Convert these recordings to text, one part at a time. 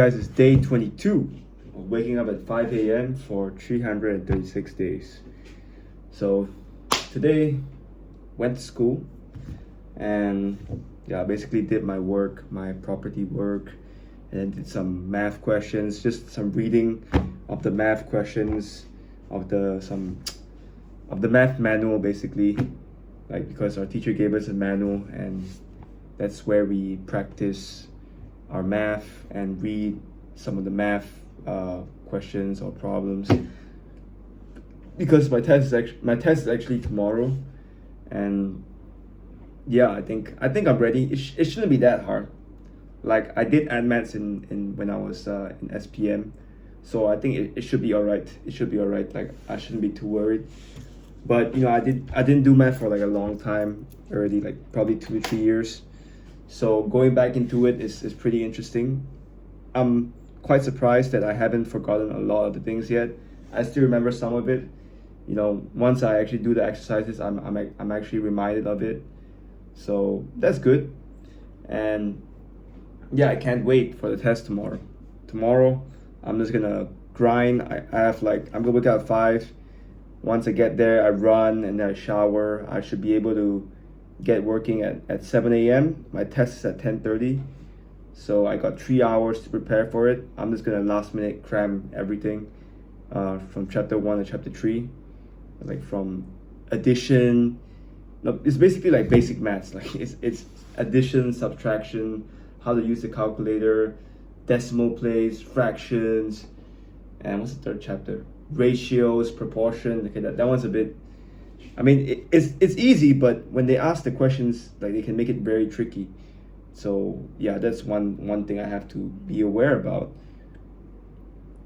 Guys, it's day 22 of waking up at 5 a.m. for 336 days. So today went to school and basically did my work, my property work, and then did some math questions, just some reading of the math questions of the math manual basically, like because our teacher gave us a manual and that's where we practice our math and read some of the math questions or problems, because my test is actually tomorrow. And I think I'm ready. It shouldn't be that hard. Like I did AdMaths in when I was in SPM, so I think it should be all right. It should be all right. Like I shouldn't be too worried. But I didn't do math for like a long time already, like probably 2 to 3 years. So going back into it is pretty interesting. I'm quite surprised that I haven't forgotten a lot of the things yet. I still remember some of it. Once I actually do the exercises, I'm actually reminded of it. So that's good. And I can't wait for the test tomorrow. Tomorrow, I'm just gonna grind. I'm gonna wake up at 5. Once I get there, I run and then I shower. I should be able to get working at 7 a.m. My test is at 10:30. So I got 3 hours to prepare for it. I'm just gonna last minute cram everything from chapter 1 to chapter 3. Like from addition. No, it's basically like basic maths. Like it's addition, subtraction, how to use the calculator, decimal place, fractions, and what's the third chapter? Ratios, proportion. Okay, that one's a bit. I mean, it's easy, but when they ask the questions, like they can make it very tricky. So that's one thing I have to be aware about.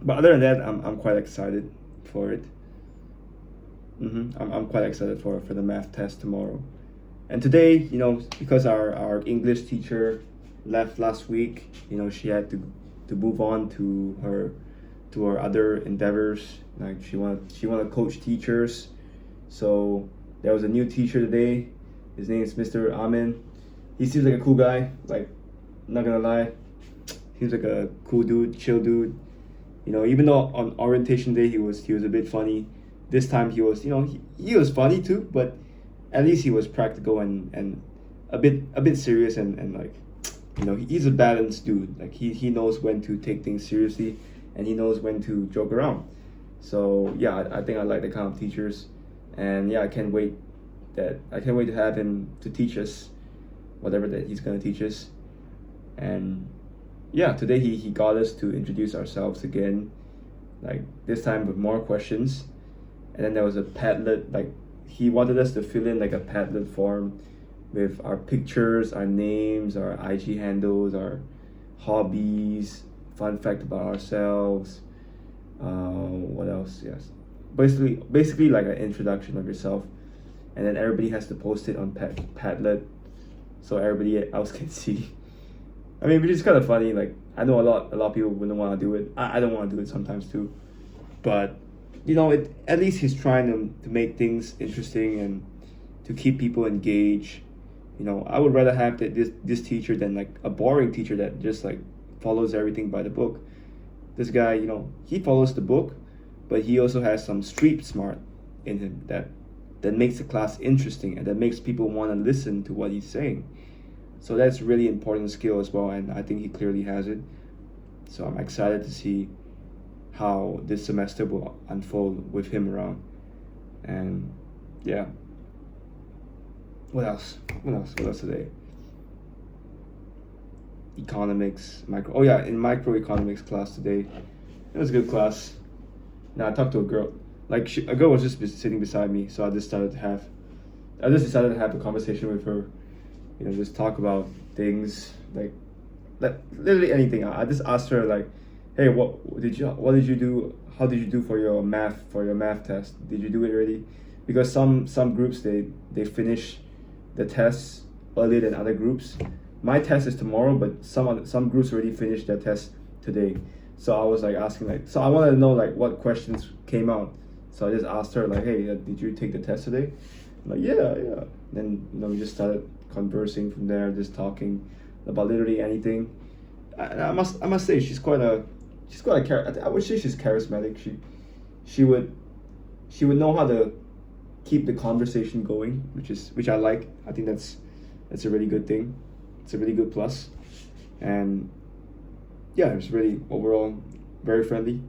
But other than that, I'm quite excited for it. I'm quite excited for the math test tomorrow. And today, because our English teacher left last week, she had to move on to her other endeavors. Like she wanted to coach teachers. So there was a new teacher today. His name is Mr. Amin. He seems like a cool guy. Like, not gonna lie, seems like a cool dude, chill dude. Even though on orientation day he was a bit funny. This time he was he was funny too, but at least he was practical and a bit serious and like he's a balanced dude. Like he knows when to take things seriously and he knows when to joke around. So I think I like the kind of teachers. And I can't wait to have him to teach us whatever that he's gonna teach us. And today he got us to introduce ourselves again, like this time with more questions. And then there was a Padlet, like he wanted us to fill in like a Padlet form with our pictures, our names, our IG handles, our hobbies, fun fact about ourselves. What else? Yes. Basically like an introduction of yourself, and then everybody has to post it on Padlet so everybody else can see. I mean, which is kind of funny. Like I know a lot of people wouldn't want to do it. I don't want to do it sometimes too, but at least he's trying to make things interesting and to keep people engaged. I would rather have this teacher than like a boring teacher that just like follows everything by the book. This guy, he follows the book, but he also has some street smart in him that makes the class interesting and that makes people want to listen to what he's saying. So that's really important skill as well, and I think he clearly has it. So I'm excited to see how this semester will unfold with him around. And what else today? Economics, in microeconomics class today. It was a good class. Now I talked to a girl. Like a girl was just sitting beside me, so I just decided to have a conversation with her. Just talk about things like literally anything. I just asked her like, "Hey, what did you do? How did you do for your math test? Did you do it already?" Because some groups they finish the tests earlier than other groups. My test is tomorrow, but some groups already finished their test today. So I was like asking so I wanted to know like what questions came out. So I just asked her like, "Hey, did you take the test today?" I'm like, yeah. Then we just started conversing from there, just talking about literally anything. I must say I would say she's charismatic. She would she would know how to keep the conversation going, which I like. I think that's a really good thing. It's a really good plus, and yeah, it was really overall very friendly.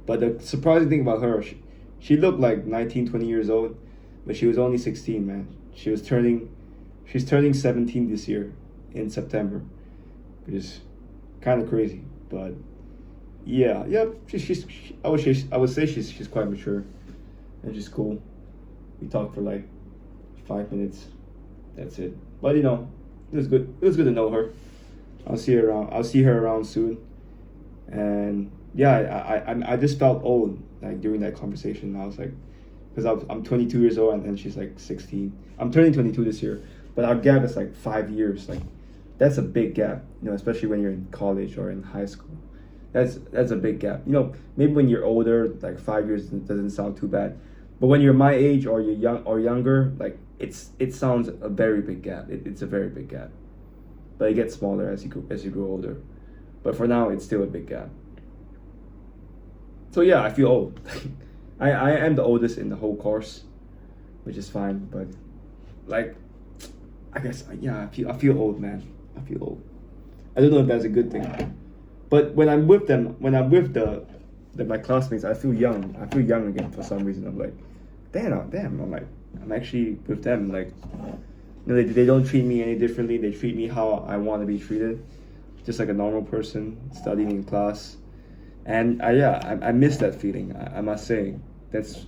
But the surprising thing about her, she looked like 19, 20 years old, but she was only 16, man. She's turning 17 this year in September, which is kind of crazy. But yeah, I would say she's quite mature, and she's cool. We talked for like 5 minutes. That's it. But it was good. It was good to know her. I'll see her around soon. And yeah, I just felt old like during that conversation. I was like, because I'm 22 years old and she's like 16. I'm turning 22 this year, but our gap is like 5 years. Like that's a big gap, especially when you're in college or in high school. That's a big gap. Maybe when you're older, like 5 years doesn't sound too bad, but when you're my age or you're young or younger, like it sounds a very big gap. It's a very big gap, but it gets smaller as you grow older. But for now, it's still a big gap. So yeah, I feel old. I am the oldest in the whole course, which is fine. But like, I guess yeah, I feel old, man. I feel old. I don't know if that's a good thing. But when I'm with them, when I'm with my classmates, I feel young. I feel young again for some reason. I'm like, damn. I'm actually with them. Like, they don't treat me any differently. They treat me how I want to be treated, just like a normal person studying in class. And I miss that feeling. I must say, that's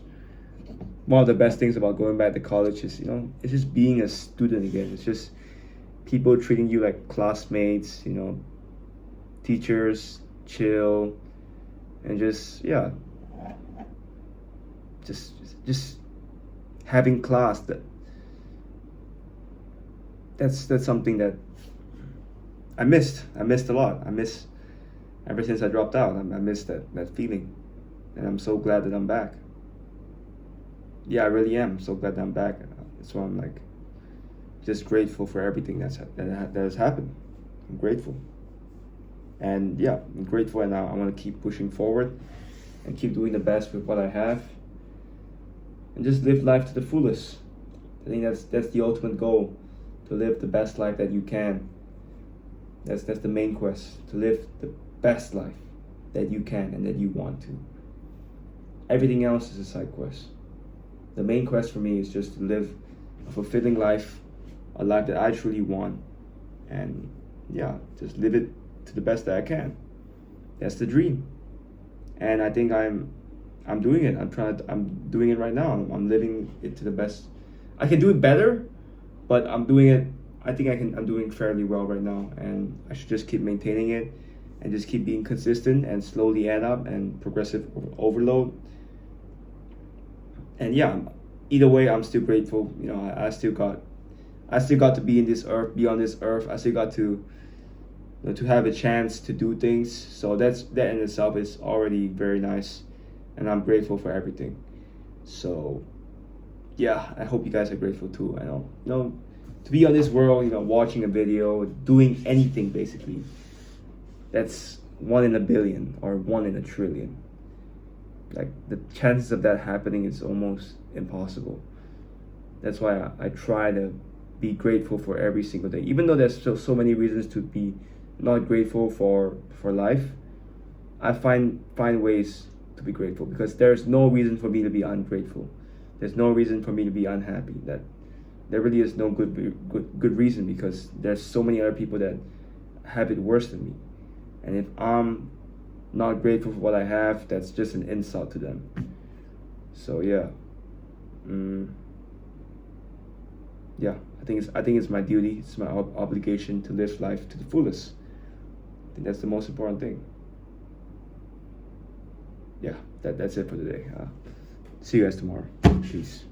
one of the best things about going back to college is it's just being a student again. It's just people treating you like classmates. Teachers chill, and just just having class. That's something that I missed. I missed a lot. I miss ever since I dropped out. I missed that feeling, and I'm so glad that I'm back. Yeah, I really am so glad that I'm back. That's why I'm like just grateful for everything that has happened. I'm grateful, and yeah, I'm grateful, and I want to keep pushing forward and keep doing the best with what I have, and just live life to the fullest. I think that's the ultimate goal, to live the best life that you can. That's the main quest, to live the best life that you can and that you want to. Everything else is a side quest. The main quest for me is just to live a fulfilling life, a life that I truly want, and yeah, just live it to the best that I can. That's the dream, and I think I'm doing it. I'm doing it right now. I'm living it to the best. I can do it better, but I'm doing it. I think I'm doing fairly well right now, and I should just keep maintaining it, and just keep being consistent and slowly add up and progressive overload. And yeah, either way, I'm still grateful. I still got to be in this earth, be on this earth. I still got to to have a chance to do things. So that in itself is already very nice, and I'm grateful for everything. So yeah, I hope you guys are grateful too. I know, to be on this world, watching a video, doing anything basically, that's 1 in a billion or 1 in a trillion. Like the chances of that happening is almost impossible. That's why I try to be grateful for every single day, even though there's so many reasons to be not grateful for life. I find ways to be grateful, because there's no reason for me to be ungrateful. There's no reason for me to be unhappy. That there really is no good reason, because there's so many other people that have it worse than me, and if I'm not grateful for what I have, that's just an insult to them. So yeah, yeah, I think it's my duty, it's my obligation to live life to the fullest. I think that's the most important thing. Yeah, that's it for today. See you guys tomorrow. Peace.